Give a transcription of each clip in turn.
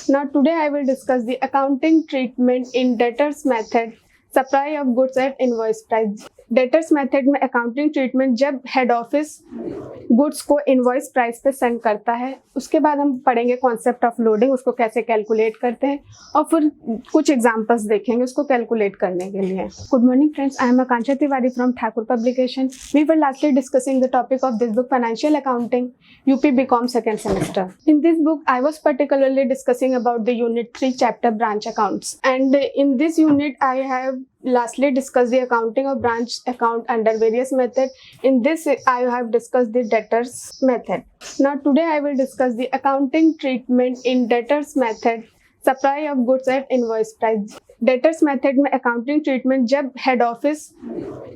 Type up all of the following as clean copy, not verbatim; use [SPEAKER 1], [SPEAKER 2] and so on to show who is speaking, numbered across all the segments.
[SPEAKER 1] Now today I will discuss the accounting treatment in debtors method, supply of goods at invoice price. Debtors method में accounting treatment जब head office goods को invoice price पे send करता है, उसके बाद हम पढ़ेंगे कॉन्सेप्ट ऑफ लोडिंग, उसको कैसे कैलकुलेट करते हैं और फिर कुछ एग्जांपल्स देखेंगे उसको कैलकुलेट करने के लिए। Good morning friends, I am Akanksha Tiwari from Thakur publication. We were lastly discussing the topic of this book financial accounting UP BCom second semester. In this book I was particularly discussing about the unit 3 chapter branch accounts, and in this unit I have lastly discussed the accounting of branch account under various method. In this I have discussed the debtors method. Now today I will discuss the accounting treatment in debtors method, supply of goods at invoice price. Debtors method में accounting treatment जब head office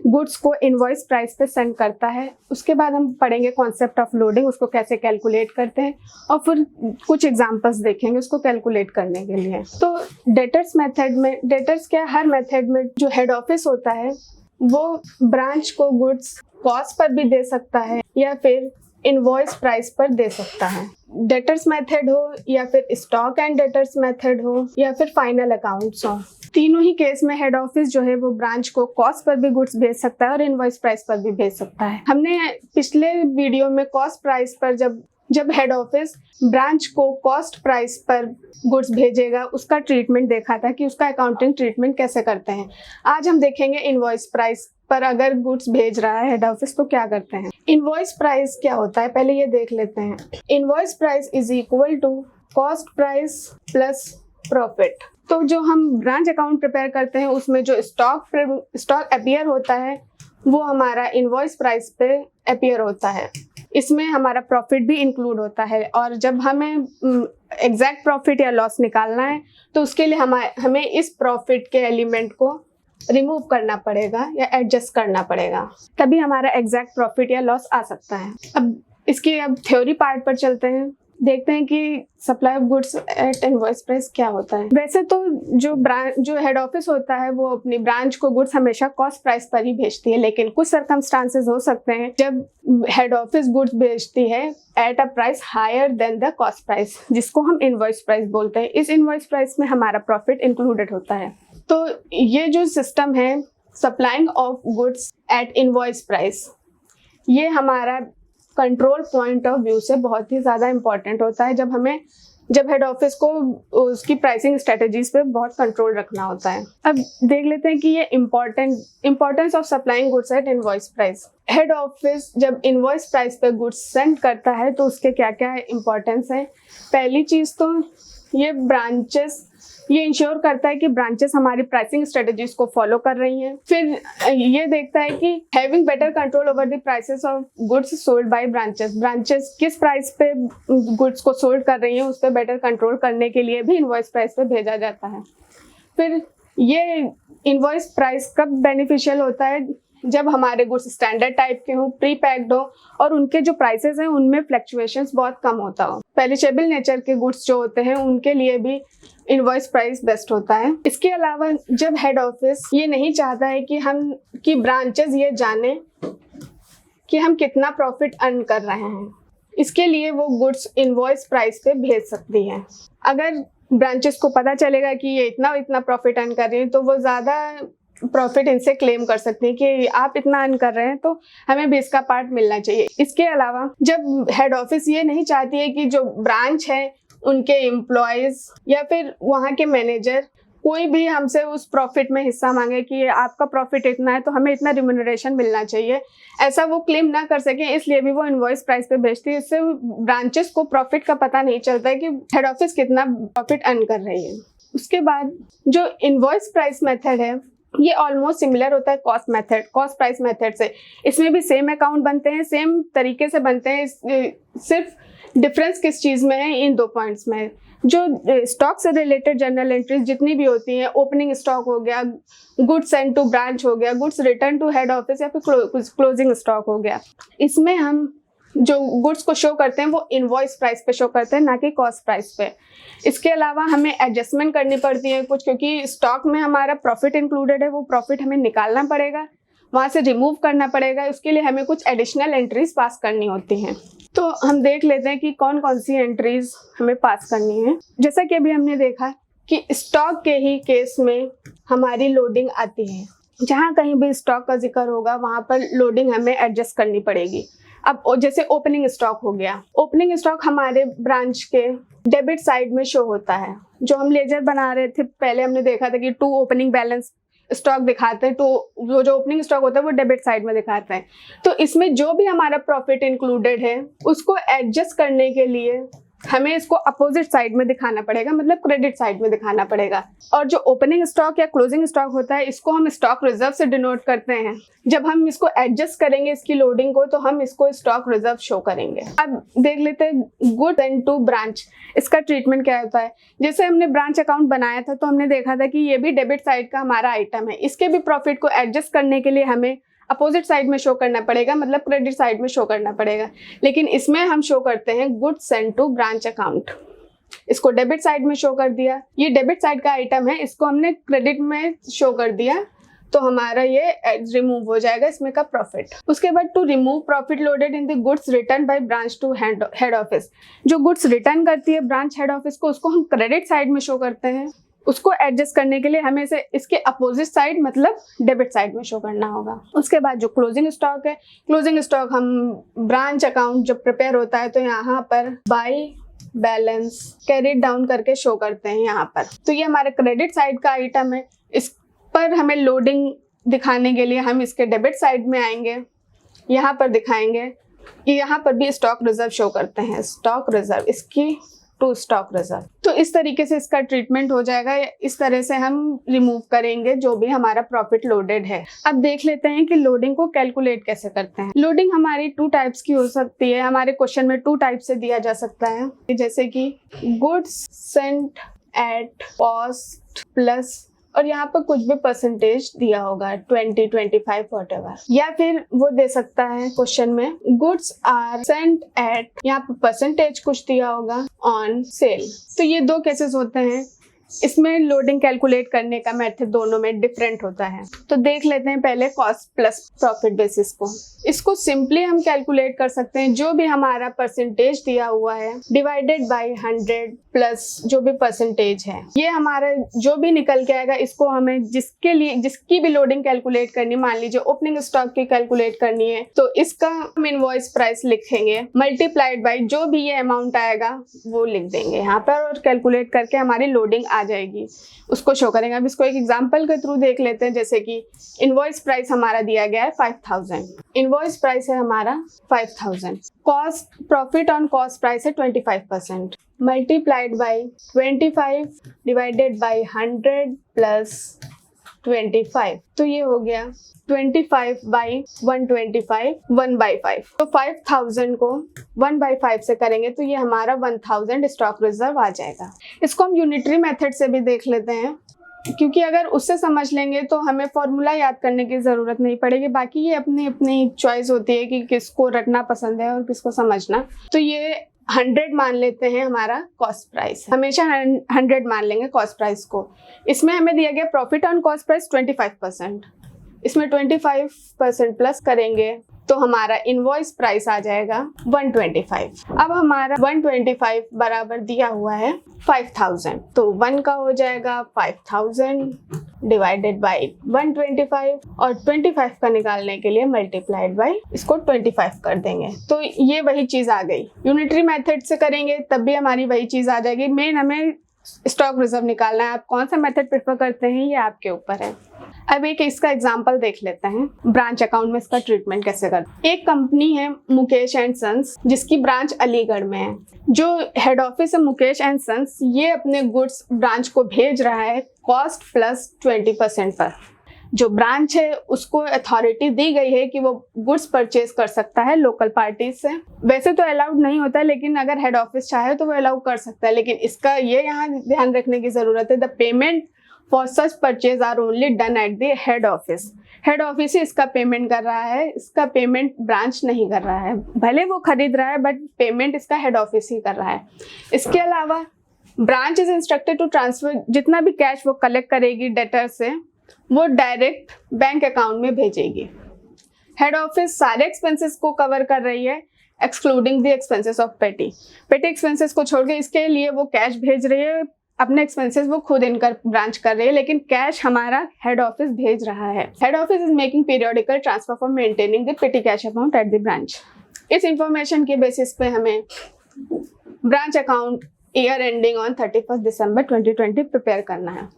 [SPEAKER 1] goods को invoice price पे send करता है, उसके बाद हम पढ़ेंगे कॉन्सेप्ट ऑफ लोडिंग, उसको कैसे कैलकुलेट करते हैं और फिर कुछ एग्जांपल्स देखेंगे उसको कैलकुलेट करने के लिए। तो डेटर्स मेथड में, डेटर्स क्या, हर मेथड में जो हेड ऑफिस होता है वो ब्रांच को गुड्स कॉस्ट पर भी दे सकता है या फिर इनवॉइस प्राइस पर दे सकता है। डेटर्स मेथड हो या फिर स्टॉक एंड डेटर्स मेथड हो या फिर फाइनल अकाउंट्स हो, तीनों ही केस में हेड ऑफिस जो है वो ब्रांच को कॉस्ट पर भी गुड्स भेज सकता है और इनवॉइस प्राइस पर भी भेज सकता है। हमने पिछले वीडियो में कॉस्ट प्राइस पर जब हेड ऑफिस ब्रांच को कॉस्ट प्राइस पर गुड्स भेजेगा उसका ट्रीटमेंट देखा था कि उसका अकाउंटिंग ट्रीटमेंट कैसे करते हैं। आज हम देखेंगे इनवॉइस प्राइस पर अगर गुड्स भेज रहा है हेड ऑफिस तो क्या करते हैं। इनवॉइस प्राइस क्या होता है पहले ये देख लेते हैं। Invoice price is equal to cost price plus profit. तो जो हम ब्रांच अकाउंट प्रिपेयर करते हैं उसमें जो स्टॉक अपीयर होता है वो हमारा इनवॉइस प्राइस पे अपीयर होता है। इसमें हमारा प्रॉफिट भी इंक्लूड होता है और जब हमें एग्जैक्ट प्रॉफिट या लॉस निकालना है तो उसके लिए हमें इस प्रॉफिट के एलिमेंट को रिमूव करना पड़ेगा या एडजस्ट करना पड़ेगा, तभी हमारा एग्जैक्ट प्रॉफिट या लॉस आ सकता है। अब थ्योरी पार्ट पर चलते हैं, देखते हैं कि supply of goods at invoice price क्या होता है। वैसे तो जो हेड ऑफिस होता है वो अपनी ब्रांच को गुड्स हमेशा कॉस्ट प्राइस पर ही भेजती है, लेकिन कुछ सर्कमस्टांसेस हो सकते हैं जब हेड ऑफिस गुड्स भेजती है at a price higher than the cost price, जिसको हम इनवॉइस प्राइस बोलते हैं। इस इनवॉइस प्राइस में हमारा प्रॉफिट इंक्लूडेड होता है। तो ये जो सिस्टम है supplying of goods at invoice price, ये हमारा कंट्रोल पॉइंट ऑफ व्यू से बहुत ही ज़्यादा इम्पॉर्टेंट होता है जब हेड ऑफिस को उसकी प्राइसिंग स्ट्रेटजीज पे बहुत कंट्रोल रखना होता है। अब देख लेते हैं कि ये importance of supplying goods at invoice price. Head office जब इनवॉइस प्राइस पे गुड्स सेंड करता है तो उसके क्या क्या इम्पोर्टेंस है। पहली चीज़ तो ये इंश्योर करता है कि ब्रांचेस हमारी प्राइसिंग स्ट्रेटजीज को फॉलो कर रही हैं। फिर ये देखता है कि having better control over the prices of goods sold by branches किस प्राइस पे गुड्स को सोल्ड कर रही हैं उस पर बेटर कंट्रोल करने के लिए भी इनवॉइस प्राइस पे भेजा जाता है। फिर ये इनवॉइस प्राइस कब बेनिफिशियल होता है, जब हमारे गुड्स स्टैंडर्ड टाइप के हों, प्री पैक्ड हो और उनके जो प्राइसेस हैं उनमें फ्लक्चुएशंस बहुत कम होता हो। पेरिशेबल नेचर के गुड्स जो होते हैं उनके लिए भी इनवॉइस प्राइस बेस्ट होता है। इसके अलावा जब हेड ऑफिस ये नहीं चाहता है कि ब्रांचेस ये जाने कि हम कितना प्रॉफिट अर्न कर रहे हैं, इसके लिए वो गुड्स इनवॉइस प्राइस पे भेज सकती है। अगर ब्रांचेस को पता चलेगा कि ये इतना प्रॉफिट अर्न कर रही है तो वो ज़्यादा प्रॉफिट इनसे क्लेम कर सकते हैं कि आप इतना अर्न कर रहे हैं तो हमें भी इसका पार्ट मिलना चाहिए। इसके अलावा जब हेड ऑफिस ये नहीं चाहती है कि जो ब्रांच है उनके एम्प्लॉयज या फिर वहाँ के मैनेजर कोई भी हमसे उस प्रॉफिट में हिस्सा मांगे कि आपका प्रॉफिट इतना है तो हमें इतना रिम्यूनरेशन मिलना चाहिए, ऐसा वो क्लेम ना कर सके, इसलिए भी वो इनवॉइस प्राइस पे भेजती है। इससे ब्रांचेस को प्रॉफिट का पता नहीं चलता है कि हेड ऑफिस कितना प्रॉफिट अर्न कर रही है। उसके बाद जो इनवॉइस प्राइस मेथड है ये ऑलमोस्ट सिमिलर होता है कॉस्ट प्राइस मेथड से। इसमें भी सेम अकाउंट बनते हैं, सेम तरीके से बनते हैं, सिर्फ डिफरेंस किस चीज़ में है, इन 2 पॉइंट्स में। जो स्टॉक से रिलेटेड जर्नल एंट्रीज जितनी भी होती हैं, ओपनिंग स्टॉक हो गया, गुड्स सेंड टू ब्रांच हो गया, goods return to head office या फिर क्लोजिंग स्टॉक हो गया, इसमें हम जो गुड्स को शो करते हैं वो इनवॉइस प्राइस पे शो करते हैं, ना कि कॉस्ट प्राइस पे। इसके अलावा हमें एडजस्टमेंट करनी पड़ती है कुछ, क्योंकि स्टॉक में हमारा प्रॉफिट इंक्लूडेड है, वो प्रॉफिट हमें निकालना पड़ेगा वहाँ से रिमूव करना पड़ेगा। उसके लिए हमें कुछ एडिशनल एंट्रीज पास करनी होती हैं। तो हम देख लेते हैं कि कौन कौन सी एंट्रीज हमें पास करनी है। जैसा कि अभी हमने देखा कि स्टॉक के ही केस में हमारी लोडिंग आती है। जहाँ कहीं भी स्टॉक का जिक्र होगा वहाँ पर लोडिंग हमें एडजस्ट करनी पड़ेगी। अब जैसे ओपनिंग स्टॉक हो गया, ओपनिंग स्टॉक हमारे ब्रांच के डेबिट साइड में शो होता है। जो हम लेजर बना रहे थे पहले हमने देखा था कि 2 ओपनिंग बैलेंस स्टॉक दिखाते हैं, तो वो जो ओपनिंग स्टॉक होता है वो डेबिट साइड में दिखाते हैं। तो इसमें जो भी हमारा प्रॉफिट इंक्लूडेड है उसको एडजस्ट करने के लिए हमें इसको अपोजिट साइड में दिखाना पड़ेगा, मतलब क्रेडिट साइड में दिखाना पड़ेगा। और जो ओपनिंग स्टॉक या क्लोजिंग स्टॉक होता है इसको हम स्टॉक रिजर्व से डिनोट करते हैं। जब हम इसको एडजस्ट करेंगे इसकी लोडिंग को तो हम इसको स्टॉक रिजर्व शो करेंगे। अब देख लेते हैं गुड्स सेंट टू ब्रांच, इसका ट्रीटमेंट क्या होता है। जैसे हमने ब्रांच अकाउंट बनाया था तो हमने देखा था कि ये भी डेबिट साइड का हमारा आइटम है। इसके भी प्रॉफिट को एडजस्ट करने के लिए हमें अपोजिट साइड में शो करना पड़ेगा, मतलब क्रेडिट साइड में शो करना पड़ेगा। लेकिन इसमें हम शो करते हैं goods sent to branch account. इसको डेबिट साइड में शो कर दिया, ये डेबिट साइड का आइटम है, इसको हमने क्रेडिट में शो कर दिया तो हमारा ये रिमूव हो जाएगा इसमें का प्रॉफिट। उसके बाद to remove profit loaded in the goods return by branch to head office, जो गुड्स रिटर्न करती है ब्रांच हेड ऑफिस को उसको हम क्रेडिट साइड में शो करते हैं। उसको एडजस्ट करने के लिए हमें इसे इसके अपोजिट साइड मतलब डेबिट साइड में शो करना होगा। उसके बाद जो क्लोजिंग स्टॉक है, क्लोजिंग स्टॉक हम ब्रांच अकाउंट जब प्रिपेयर होता है तो यहाँ पर बाय बैलेंस कैरी डाउन करके शो करते हैं यहाँ पर। तो ये हमारे क्रेडिट साइड का आइटम है। इस पर हमें लोडिंग दिखाने के लिए हम इसके डेबिट साइड में आएंगे, यहाँ पर दिखाएंगे कि यहाँ पर भी स्टॉक रिजर्व शो करते हैं, स्टॉक रिजर्व इसकी टू स्टॉक रिजर्व। तो इस तरीके से इसका ट्रीटमेंट हो जाएगा। इस तरह से हम रिमूव करेंगे जो भी हमारा प्रॉफिट लोडेड है। अब देख लेते हैं कि लोडिंग को कैलकुलेट कैसे करते हैं। लोडिंग हमारी 2 टाइप्स की हो सकती है। हमारे क्वेश्चन में 2 टाइप से दिया जा सकता है, जैसे कि goods Saint at cost plus और यहाँ पर कुछ भी परसेंटेज दिया होगा 20, 25 व्हाटएवर। या फिर वो दे सकता है क्वेश्चन में गुड्स आर सेंट एट, यहाँ पर परसेंटेज कुछ दिया होगा ऑन सेल। तो ये 2 केसेस होते हैं। इसमें लोडिंग कैलकुलेट करने का मेथड दोनों में डिफरेंट होता है। तो देख लेते हैं पहले कॉस्ट प्लस प्रॉफिट बेसिस को। इसको सिंपली हम कैलकुलेट कर सकते हैं, जो भी हमारा परसेंटेज दिया हुआ है डिवाइडेड बाय 100 प्लस जो भी परसेंटेज है, ये हमारा जो भी निकल के आएगा इसको हमें जिसकी भी लोडिंग कैलकुलेट करनी, मान लीजिए ओपनिंग स्टॉक की कैलकुलेट करनी है तो इसका हम इनवॉइस प्राइस लिखेंगे मल्टीप्लाइड बाय जो भी ये अमाउंट आएगा वो लिख देंगे यहाँ पर और कैलकुलेट करके हमारी लोडिंग आ जाएगी, उसको शो करेंगे। अब इसको एक एग्जांपल के थ्रू देख लेते हैं। जैसे कि इनवॉइस प्राइस हमारा दिया गया है 5000, इनवॉइस प्राइस है हमारा 5000, cost profit on cost price है 25%, multiplied by 25 divided by 100 plus 25, तो ये हो गया 25 बाई 125 1/5। तो 5000 को 1/5 से करेंगे तो ये हमारा 1000 स्टॉक रिजर्व आ जाएगा। इसको हम यूनिटरी मेथड से भी देख लेते हैं, क्योंकि अगर उससे समझ लेंगे तो हमें फॉर्मूला याद करने की ज़रूरत नहीं पड़ेगी। बाकी ये अपनी अपनी चॉइस होती है कि किसको रटना पसंद है और किसको समझना। तो ये 100 मान लेते हैं हमारा कॉस्ट प्राइस, हमेशा 100 मान लेंगे कॉस्ट प्राइस को। इसमें हमें दिया गया प्रॉफिट ऑन कॉस्ट प्राइस 25%, इसमें 25% प्लस करेंगे तो हमारा इनवॉइस प्राइस आ जाएगा 125। अब हमारा 125 बराबर दिया हुआ है 5000, तो 1 का हो जाएगा 5000 डिवाइडेड बाय 125 और 25 का निकालने के लिए मल्टीप्लाइड बाय इसको 25 कर देंगे। तो ये वही चीज़ आ गई। यूनिटरी मेथड से करेंगे तब भी हमारी वही चीज़ आ जाएगी। मेन हमें स्टॉक रिजर्व निकालना है। आप कौन सा मेथड प्रेफर करते हैं ये आपके ऊपर है। अब एक इसका एग्जांपल देख लेते हैं, ब्रांच अकाउंट में इसका ट्रीटमेंट कैसे करते हैं। एक कंपनी है मुकेश एंड सन्स, जिसकी ब्रांच अलीगढ़ में है। जो हेड ऑफिस है मुकेश एंड सन्स, ये अपने गुड्स ब्रांच को भेज रहा है कॉस्ट प्लस 20% पर। जो ब्रांच है उसको अथॉरिटी दी गई है कि वो गुड्स परचेज कर सकता है लोकल पार्टीज से। वैसे तो अलाउड नहीं होता है, लेकिन अगर हेड ऑफिस चाहे तो वो अलाउ कर सकता है। लेकिन इसका ये यहाँ ध्यान रखने की ज़रूरत है, the payment for such purchase are only done at the head office. Head office ही इसका पेमेंट कर रहा है, इसका पेमेंट ब्रांच नहीं कर रहा है। भले वो खरीद रहा है बट पेमेंट इसका हेड ऑफिस ही कर रहा है। इसके अलावा branch is instructed to transfer, जितना भी कैश वो कलेक्ट करेगी डेटर से वो डायरेक्ट बैंक अकाउंट में भेजेगी। हेड ऑफिस सारे एक्सपेंसेस को कवर कर रही है एक्सक्लूडिंग द एक्सपेंसेस ऑफ पेटी एक्सपेंसेस को छोड़ के। इसके लिए वो कैश भेज रही है, अपने एक्सपेंसेस वो खुद इनकर ब्रांच कर रही है, लेकिन कैश हमारा हेड ऑफिस भेज रहा है। Head office is making periodical transfer for maintaining the पेटी cash amount at the branch. इस इंफॉर्मेशन के बेसिस पे हमें branch account year ending on 31 December 2020 prepare करना है।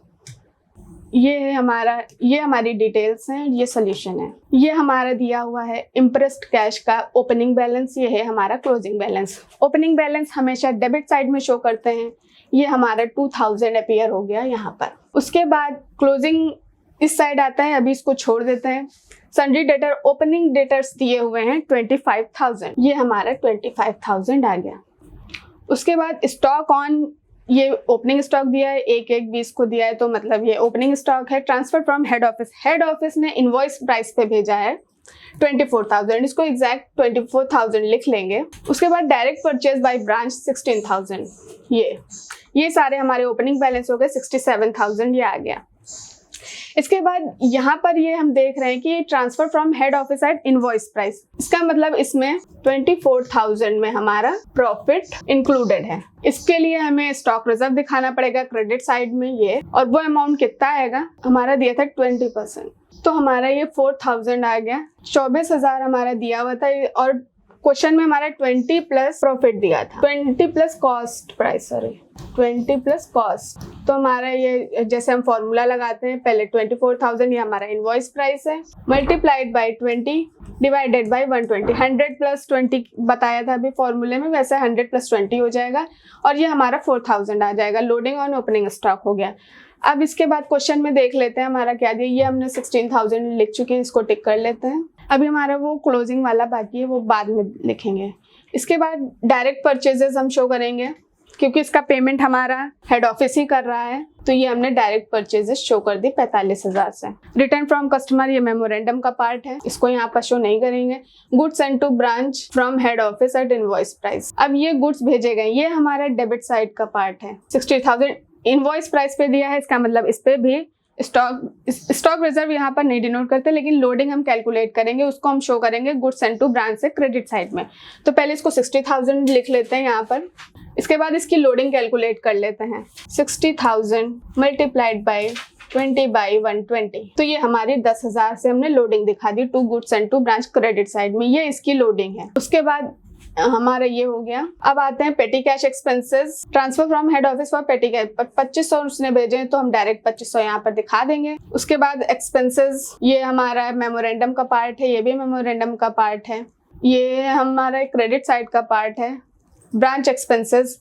[SPEAKER 1] ये हमारी डिटेल्स हैं, ये सोल्यूशन है। ये हमारा दिया हुआ है इम्प्रेस्ड कैश का ओपनिंग बैलेंस, ये है हमारा क्लोजिंग बैलेंस। ओपनिंग बैलेंस हमेशा डेबिट साइड में शो करते हैं, ये हमारा 2000 अपीयर हो गया यहाँ पर। उसके बाद क्लोजिंग इस साइड आता है, अभी इसको छोड़ देते हैं। सन्ड्री डेटर ओपनिंग डेटर्स दिए हुए हैं 25,000, ये हमारा 25,000 आ गया। उसके बाद स्टॉक ऑन, ये ओपनिंग स्टॉक दिया है, 1/1/20 को दिया है, तो मतलब ये ओपनिंग स्टॉक है। Transfer from head office, head office ने इनवॉइस प्राइस पे भेजा है 24,000, इसको एग्जैक्ट 24,000 लिख लेंगे। उसके बाद डायरेक्ट परचेज बाय ब्रांच 16,000, ये सारे हमारे ओपनिंग बैलेंस हो गए। 67,000 ये आ गया। इसके बाद यहाँ पर ये हम देख रहे हैं कि transfer from head office at invoice price, इसका मतलब इसमें 24,000 में हमारा प्रॉफिट इंक्लूडेड है। इसके लिए हमें स्टॉक रिजर्व दिखाना पड़ेगा क्रेडिट साइड में ये, और वो अमाउंट कितना आएगा, हमारा दिया था 20%, तो हमारा ये 4,000 आ गया। 24,000 हमारा दिया हुआ था, और क्वेश्चन में हमारा 20 प्लस प्रॉफिट दिया था, 20 plus cost price, 20 plus cost. तो हमारा ये जैसे हम फॉर्मूला लगाते हैं, पहले 24,000 ये हमारा इनवॉइस प्राइस है, multiplied by 20 divided by 120। 100 plus 20 बताया था अभी फॉर्मूले में, वैसे 100 प्लस 20 हो जाएगा, और ये हमारा 4,000 आ जाएगा। लोडिंग ऑन ओपनिंग स्टॉक हो गया। अब इसके बाद क्वेश्चन में देख लेते हैं हमारा क्या दिया। ये हमने 16,000 लिख चुके हैं, इसको टिक कर लेते हैं। अभी हमारा वो क्लोजिंग वाला बाकी है, वो बाद में लिखेंगे। इसके बाद डायरेक्ट परचेजेस हम शो करेंगे, क्योंकि इसका पेमेंट हमारा हेड ऑफिस ही कर रहा है, तो ये हमने डायरेक्ट परचेजेस शो कर दी 45,000 से। रिटर्न फ्रॉम कस्टमर, ये मेमोरेंडम का पार्ट है, इसको यहाँ पर शो नहीं करेंगे। Goods sent to branch from head office at invoice price, अब ये गुड्स भेजे गए, ये हमारा डेबिट साइड का पार्ट है। 60,000 इनवॉइस प्राइस पे दिया है, इसका मतलब इस पे भी स्टॉक रिजर्व यहाँ पर नहीं डिनोट करते, लेकिन लोडिंग हम कैलकुलेट करेंगे, उसको हम शो करेंगे गुड्स सेंट टू ब्रांच से क्रेडिट साइड में। तो पहले इसको 60,000 लिख लेते हैं यहाँ पर। इसके बाद इसकी लोडिंग कैलकुलेट कर लेते हैं। 60,000 मल्टीप्लाइड बाय 20 बाई 120, तो ये हमारी 10,000 से हमने लोडिंग दिखा दी to goods and to branch credit side में, ये इसकी लोडिंग है। उसके बाद हमारा ये हो गया। अब आते हैं पेटी cash expenses, transfer from head office for पेटी कैश। 2500 उसने भेजे हैं, तो हम डायरेक्ट 2500 यहाँ पर दिखा देंगे। उसके बाद एक्सपेंसेस, ये हमारा मेमोरेंडम का पार्ट है, ये भी मेमोरेंडम का पार्ट है, ये हमारा क्रेडिट साइड का पार्ट है। ब्रांच एक्सपेंसेस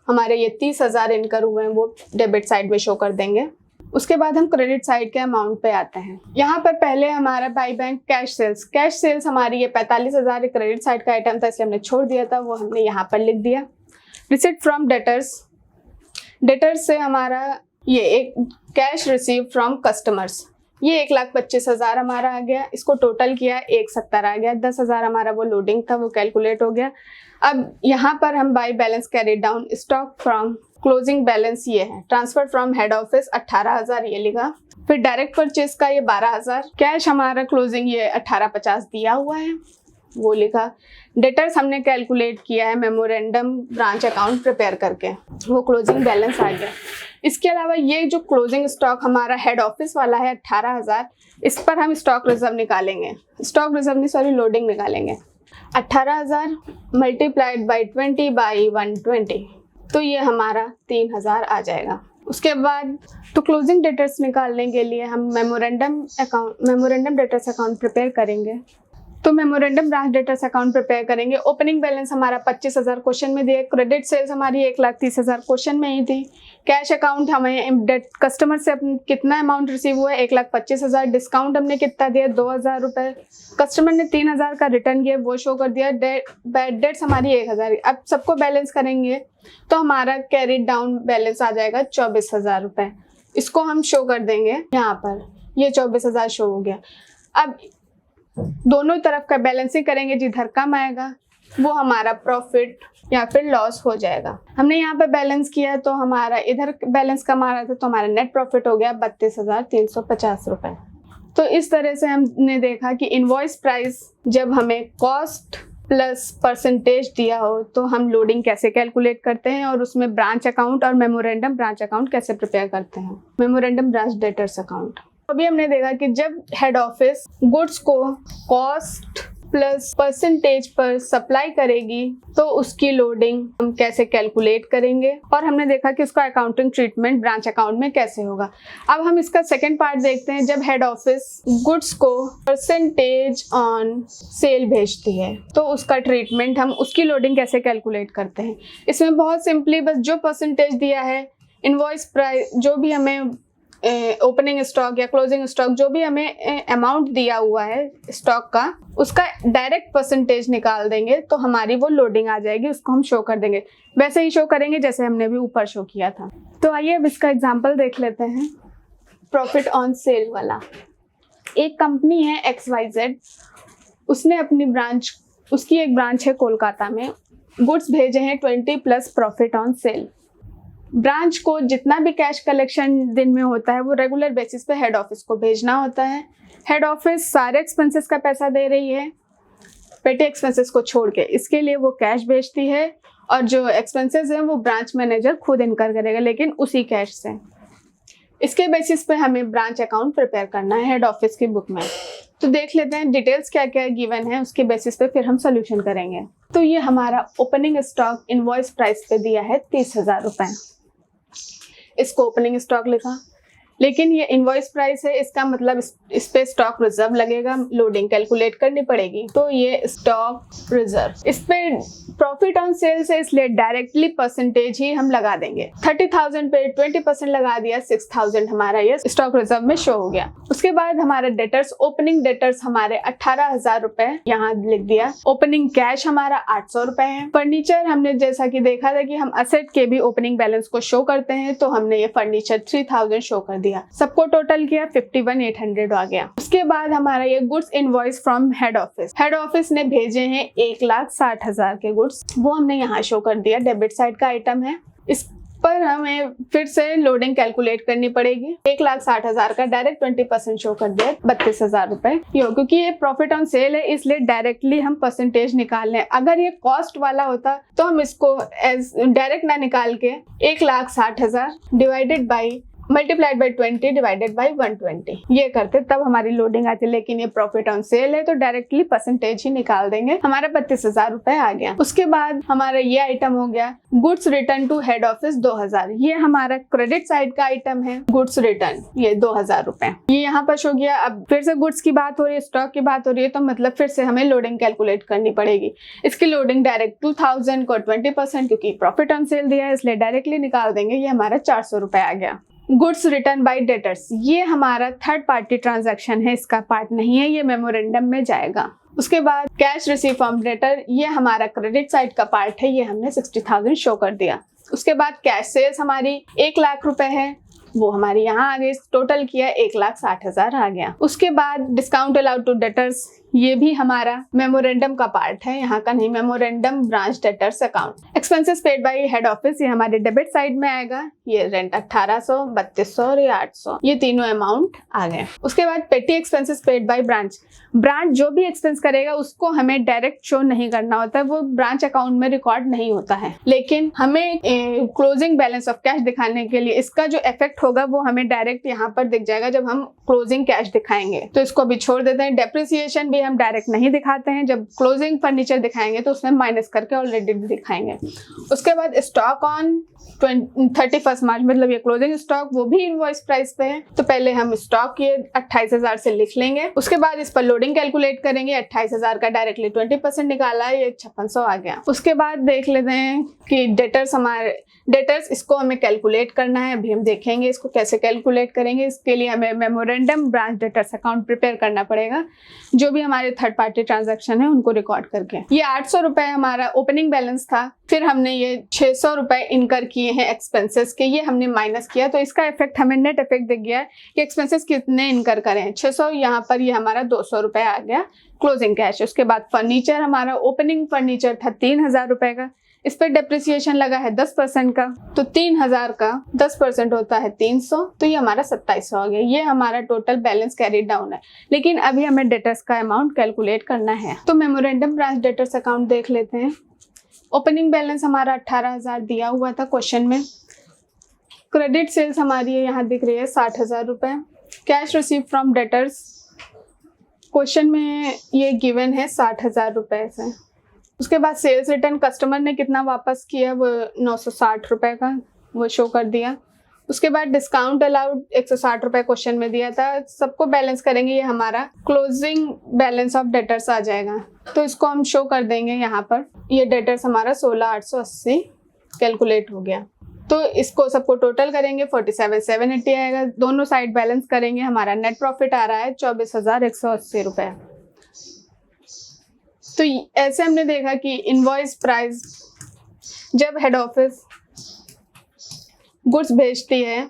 [SPEAKER 1] हमारे ये 30,000 इनकर हुए हैं, वो डेबिट साइड में शो कर देंगे। उसके बाद हम क्रेडिट साइड के अमाउंट पे आते हैं। यहाँ पर पहले हमारा बाई बैंक कैश सेल्स हमारी ये 45,000 क्रेडिट साइड का आइटम था, इसलिए हमने छोड़ दिया था, वो हमने यहाँ पर लिख दिया। रिसिप्ट फ्रॉम डेटर्स से हमारा ये एक कैश रिसीव फ्रॉम कस्टमर्स, ये 1,25,000 हमारा आ गया। इसको टोटल किया 1,70,000 आ गया। 10,000 हमारा वो लोडिंग था, वो कैलकुलेट हो गया। अब यहाँ पर हम by balance carry down stock from closing balance ये है। ट्रांसफर फ्रॉम हेड ऑफिस 18,000 ये लिखा। फिर डायरेक्ट परचेज का ये 12,000। कैश हमारा क्लोजिंग ये 1850 दिया हुआ है, वो लिखा। डेटर्स हमने कैलकुलेट किया है मेमोरेंडम ब्रांच अकाउंट प्रिपेयर करके, वो क्लोजिंग बैलेंस आ गया। इसके अलावा ये जो क्लोजिंग स्टॉक हमारा हेड ऑफिस वाला है 18,000, इस पर हम स्टॉक रिजर्व निकालेंगे, लोडिंग निकालेंगे। 18,000 मल्टीप्लाइड बाई 20 बाई 120, तो ये हमारा 3,000 आ जाएगा। उसके बाद तो क्लोजिंग डेटर्स निकालने के लिए हम मेमोरेंडम डेटर्स अकाउंट प्रिपेयर करेंगे। तो memorandum branch debtors account prepare करेंगे। ओपनिंग बैलेंस हमारा 25,000 क्वेश्चन में दिए। क्रेडिट सेल्स हमारी 1,30,000 क्वेश्चन में ही थी। कैश अकाउंट हमें कस्टमर से कितना अमाउंट रिसीव हुआ है 1,25,000। डिस्काउंट हमने कितना दिया 2,000 रुपये। कस्टमर ने 3,000 का रिटर्न किया, वो शो कर दिया। बैड डेट्स हमारी 1,000। अब सबको बैलेंस करेंगे तो हमारा कैरिड डाउन बैलेंस आ जाएगा 24,000 रुपये। इसको हम शो कर देंगे यहाँ पर, ये 24,000 शो हो गया। अब दोनों तरफ का बैलेंसिंग करेंगे, जिधर कम आएगा वो हमारा प्रॉफिट या फिर लॉस हो जाएगा। हमने यहाँ पे बैलेंस किया तो हमारा इधर बैलेंस कम आ रहा था, तो हमारा नेट प्रॉफिट हो गया 32,350 रुपये। तो इस तरह से हमने देखा कि इनवॉइस प्राइस जब हमें कॉस्ट प्लस परसेंटेज दिया हो तो हम लोडिंग कैसे कैलकुलेट करते हैं और उसमें ब्रांच अकाउंट और मेमोरेंडम ब्रांच अकाउंट कैसे प्रिपेयर करते हैं, मेमोरेंडम ब्रांच डेटर्स अकाउंट। अभी हमने देखा कि जब हेड ऑफिस गुड्स को कॉस्ट प्लस परसेंटेज पर सप्लाई करेगी तो उसकी लोडिंग हम कैसे कैलकुलेट करेंगे, और हमने देखा कि उसका अकाउंटिंग ट्रीटमेंट ब्रांच अकाउंट में कैसे होगा। अब हम इसका सेकंड पार्ट देखते हैं। जब हेड ऑफिस गुड्स को परसेंटेज ऑन सेल भेजती है तो उसका ट्रीटमेंट, हम उसकी लोडिंग कैसे कैलकुलेट करते हैं। इसमें बहुत सिंपली बस जो परसेंटेज दिया है, इनवॉइस प्राइस जो भी हमें ओपनिंग स्टॉक या क्लोजिंग स्टॉक जो भी हमें अमाउंट दिया हुआ है स्टॉक का, उसका डायरेक्ट परसेंटेज निकाल देंगे तो हमारी वो लोडिंग आ जाएगी, उसको हम शो कर देंगे। वैसे ही शो करेंगे जैसे हमने भी ऊपर शो किया था। तो आइए अब इसका एग्जांपल देख लेते हैं, प्रॉफिट ऑन सेल वाला। एक कंपनी है XYZ, उसने अपनी ब्रांच, उसकी एक ब्रांच है कोलकाता में, गुड्स भेजे हैं 20 plus profit on sale. Branch को जितना भी कैश कलेक्शन दिन में होता है वो रेगुलर बेसिस पे हेड ऑफिस को भेजना होता है। हेड ऑफिस सारे एक्सपेंसेस का पैसा दे रही है, पेटी एक्सपेंसेस को छोड़ के, इसके लिए वो कैश भेजती है और जो एक्सपेंसेस हैं वो ब्रांच मैनेजर खुद इनकर करेगा, लेकिन उसी कैश से। इसके बेसिस पे हमें ब्रांच अकाउंट प्रिपेयर करना है हेड ऑफिस की बुक में। तो देख लेते हैं डिटेल्स क्या क्या गिवन है, उसके बेसिस पे फिर हम सोल्यूशन करेंगे। तो ये हमारा ओपनिंग स्टॉक इनवॉइस प्राइस पे दिया है 30,000 रुपए। इसको ओपनिंग स्टॉक लिखा, लेकिन ये इनवॉइस प्राइस है, इसका मतलब इस पे स्टॉक रिजर्व लगेगा, लोडिंग कैलकुलेट करनी पड़ेगी। तो ये स्टॉक रिजर्व, इस पे प्रॉफिट ऑन सेल से इसलिए डायरेक्टली परसेंटेज ही हम लगा देंगे। 30,000 पे 20% लगा दिया, 6,000 हमारा ये स्टॉक रिजर्व में शो हो गया। उसके बाद हमारा डेटर्स, ओपनिंग डेटर्स हमारे 18,000 रुपए यहाँ लिख दिया। ओपनिंग कैश हमारा 800 रुपए है। फर्नीचर हमने जैसा कि देखा था कि हम असेट के भी ओपनिंग बैलेंस को शो करते हैं, तो हमने ये फर्नीचर 3,000 शो कर दिया। सबको टोटल किया 51,800 आ गया। उसके बाद हमारा ये goods invoice from head office, head office ने भेजे हैं 1,60,000 के गुड्स, वो हमने यहाँ शो कर दिया, डेबिट साइड का आइटम है। इस पर हमें फिर से लोडिंग कैलकुलेट करनी पड़ेगी। 1,60,000 का डायरेक्ट 20% शो कर दिया, 32,000 रुपए। क्योंकि ये प्रॉफिट ऑन सेल है इसलिए डायरेक्टली हम परसेंटेज निकाल लें। अगर ये कॉस्ट वाला होता तो हम इसको एज डायरेक्ट ना निकाल के 1,60,000 divided by multiplied by 20 divided by 120 ये करते, तब हमारी लोडिंग आती। लेकिन ये प्रॉफिट ऑन सेल है तो डायरेक्टली परसेंटेज ही निकाल देंगे, हमारा 32,000 रुपए आ गया। उसके बाद हमारा ये आइटम हो गया goods return to head office 2,000। ये हमारा क्रेडिट साइड का आइटम है, गुड्स रिटर्न, ये 2,000 रुपए ये यहाँ पर हो गया। अब फिर से गुड्स की बात हो रही है, स्टॉक की बात हो रही है, तो मतलब फिर से हमें लोडिंग कैलकुलेट करनी पड़ेगी। इसकी लोडिंग डायरेक्ट 2,000 को 20%, क्योंकि प्रॉफिट ऑन सेल दिया है इसलिए डायरेक्टली निकाल देंगे, ये हमारा 400 रुपए आ गया। गुड्स रिटर्न बाय डेटर्स, ये हमारा थर्ड पार्टी ट्रांजैक्शन है, इसका पार्ट नहीं है, ये मेमोरेंडम में जाएगा। उसके बाद कैश रिसीव फ्रॉम डेटर, ये हमारा क्रेडिट साइड का पार्ट है, ये हमने 60,000 शो कर दिया। उसके बाद कैश सेल्स हमारी 1,00,000 रुपए है, वो हमारी यहाँ आ गई, टोटल किया 1,60,000 आ गया। उसके बाद डिस्काउंट अलाउड टू डेटर्स, ये भी हमारा मेमोरेंडम का पार्ट है, यहाँ का नहीं, memorandum branch debtors account. Expenses paid by head office, ये हमारे डेबिट साइड में आएगा, ये रेंट 1,800, 3,200 और ये 800, ये तीनों अमाउंट आ गए। उसके बाद पेटी expenses paid by branch, branch जो भी एक्सपेंस करेगा उसको हमें डायरेक्ट शो नहीं करना होता है, वो ब्रांच अकाउंट में रिकॉर्ड नहीं होता है, लेकिन हमें क्लोजिंग बैलेंस ऑफ कैश दिखाने के लिए इसका जो इफेक्ट होगा वो हमें डायरेक्ट यहाँ पर दिख जाएगा जब हम क्लोजिंग कैश दिखाएंगे। तो इसको अभी छोड़ देते हैं। डेप्रिसिएशन भी हम डायरेक्ट नहीं दिखाते हैं, जब क्लोजिंग फर्नीचर दिखाएंगे तो उसमें माइनस करके ऑलरेडी दिखाएंगे। उसके बाद स्टॉक ऑन 31 मार्च, मतलब ये क्लोजिंग स्टॉक, वो भी इनवॉइस प्राइस पे है, तो पहले हम स्टॉक ये 28,000 से लिख लेंगे। उसके बाद इस पर लोडिंग कैलकुलेट करेंगे, 28,000 का डायरेक्टली 20% निकाला, ये 5600 आ गया। उसके बाद देख लेते हैं कि डेटर्स, हमारे डेटर्स, इसको हमें कैलकुलेट करना है, अभी हम देखेंगे इसको कैसे कैलकुलेट करेंगे। इसके लिए हमें memorandum branch debtors account prepare करना पड़ेगा, जो भी हमारे थर्ड पार्टी ट्रांजैक्शन है उनको रिकॉर्ड करके। ये 800 रुपए हमारा ओपनिंग बैलेंस था, फिर हमने ये 600 रुपए इनकर किए हैं एक्सपेंसेस के, ये हमने माइनस किया, तो इसका इफेक्ट हमें नेट इफेक्ट दिख गया कि एक्सपेंसेस कितने इनकर करें। 600 यहाँ पर, ये हमारा 200 रुपए आ गया क्लोजिंग कैश। उसके बाद फर्नीचर, हमारा ओपनिंग फर्नीचर था 3,000 रुपए का, इस पर डेप्रिसिएशन लगा है 10% का, तो 3000 का 10% होता है 300, तो ये हमारा 2700 आ गया। ये हमारा टोटल बैलेंस कैरी डाउन है। लेकिन अभी हमें डेटर्स का अमाउंट कैलकुलेट करना है, तो मेमोरेंडम ब्रांच डेटर्स अकाउंट देख लेते हैं। ओपनिंग बैलेंस हमारा 18,000 दिया हुआ था क्वेश्चन में। क्रेडिट सेल्स हमारी यहाँ दिख रही है 60,000 रुपये। Cash receive from debtors question में ये गिवन है 60,000 रुपये से। उसके बाद सेल्स रिटर्न कस्टमर ने कितना वापस किया, वो 960 रुपये का वो शो कर दिया। उसके बाद डिस्काउंट अलाउड 160 रुपये क्वेश्चन में दिया था। सबको बैलेंस करेंगे, ये हमारा क्लोजिंग बैलेंस ऑफ डेटर्स आ जाएगा, तो इसको हम शो कर देंगे यहाँ पर। ये डेटर्स हमारा 16,880 कैलकुलेट हो गया। तो इसको सबको टोटल करेंगे 47,780 आएगा। दोनों साइड बैलेंस करेंगे, हमारा नेट प्रॉफिट आ रहा है 24,180 रुपये। तो ऐसे हमने देखा कि इनवॉइस प्राइस जब हेड ऑफिस गुड्स भेजती है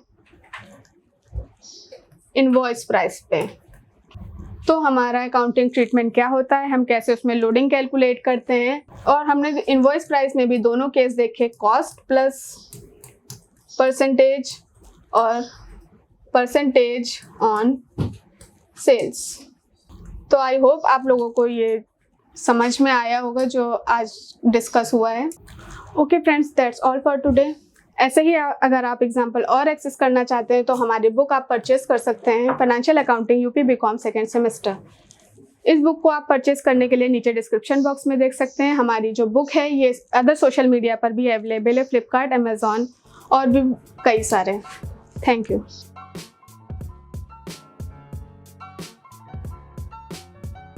[SPEAKER 1] इनवॉइस प्राइस पे, तो हमारा अकाउंटिंग ट्रीटमेंट क्या होता है, हम कैसे उसमें लोडिंग कैलकुलेट करते हैं। और हमने इनवॉइस प्राइस में भी दोनों केस देखे, कॉस्ट प्लस परसेंटेज और परसेंटेज ऑन सेल्स। तो आई होप आप लोगों को ये समझ में आया होगा जो आज डिस्कस हुआ है। Okay friends, that's all for today. ऐसे ही अगर आप एग्जाम्पल और एक्सेस करना चाहते हैं तो हमारी बुक आप परचेस कर सकते हैं, financial accounting UP BCom second semester. इस बुक को आप परचेस करने के लिए नीचे डिस्क्रिप्शन बॉक्स में देख सकते हैं। हमारी जो बुक है ये अदर सोशल मीडिया पर भी अवेलेबल है, फ्लिपकार्ट, अमेजॉन और भी कई सारे। Thank you.